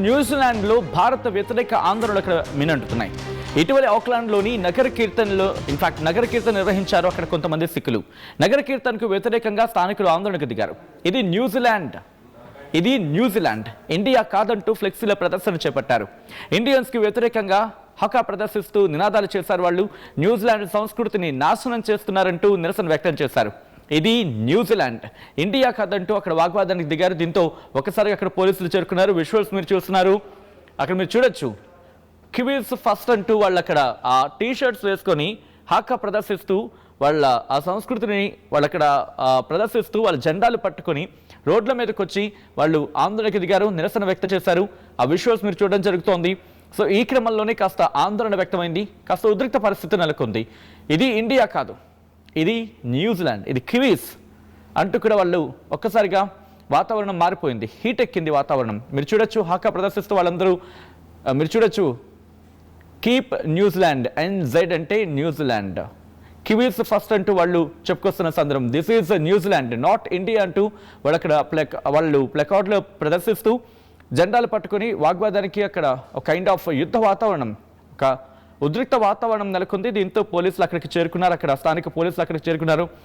న్యూజిలాండ్లో భారత వ్యతిరేక ఆందోళనలు అక్కడ మినంటున్నాయి. ఇటీవల ఆక్లాండ్లోని నగర కీర్తనలో నగర కీర్తన నిర్వహించారు అక్కడ కొంతమంది సిక్కులు. నగర కీర్తనకు వ్యతిరేకంగా స్థానికులు ఆందోళనకు దిగారు. ఇది న్యూజిలాండ్, ఇండియా కాదంటూ ఫ్లెక్సీల ప్రదర్శన చేపట్టారు. ఇండియన్స్కి వ్యతిరేకంగా హక్కా ప్రదర్శిస్తూ నినాదాలు చేశారు. వాళ్ళు న్యూజిలాండ్ సంస్కృతిని నాశనం చేస్తున్నారంటూ నిరసన వ్యక్తం చేశారు. ఇది న్యూజిలాండ్, ఇండియా కాదంటూ అక్కడ వాగ్వాదానికి దిగారు. దీంతో ఒకసారి అక్కడ పోలీసులు చేరుకున్నారు. విజువల్స్ మీరు చూస్తున్నారు, అక్కడ మీరు చూడొచ్చు. కివీస్ ఫస్ట్ అంటూ వాళ్ళు అక్కడ ఆ టీషర్ట్స్ వేసుకొని హక్కా ప్రదర్శిస్తూ వాళ్ళ ఆ సంస్కృతిని వాళ్ళు అక్కడ ప్రదర్శిస్తూ వాళ్ళ జెండాలు పట్టుకొని రోడ్ల మీదకి వచ్చి వాళ్ళు ఆందోళనకి దిగారు, నిరసన వ్యక్తం చేశారు. ఆ విజువల్స్ మీరు చూడడం జరుగుతోంది. సో ఈ క్రమంలోనే కాస్త ఆందోళన వ్యక్తమైంది, కాస్త ఉద్రిక్త పరిస్థితి నెలకొంది. ఇది ఇండియా కాదు, ఇది న్యూజిలాండ్, ఇది కివీస్ అంటూ కూడా వాళ్ళు ఒక్కసారిగా వాతావరణం మారిపోయింది, హీట్ ఎక్కింది వాతావరణం. మీరు చూడొచ్చు హక్కా ప్రదర్శిస్తూ వాళ్ళందరూ మీరు చూడొచ్చు కీప్ న్యూజిలాండ్, NZ అంటే న్యూజిలాండ్, కివీస్ ఫస్ట్ అంటూ వాళ్ళు చెప్పుకొస్తున్న సందర్భం. This is New Zealand, not India అంటూ వాళ్ళు అక్కడ వాళ్ళు ప్లకార్డులు ప్రదర్శిస్తూ జెండాలు పట్టుకొని వాగ్వాదానికి అక్కడ ఒక కైండ్ ఆఫ్ యుద్ధ వాతావరణం, ఒక ఉద్రిక్త వాతావరణం నెలకొంది. దీంతో పోలీసులు అక్కడికి చేరుకున్నారు, అక్కడ స్థానిక పోలీసులు అక్కడికి చేరుకున్నారు.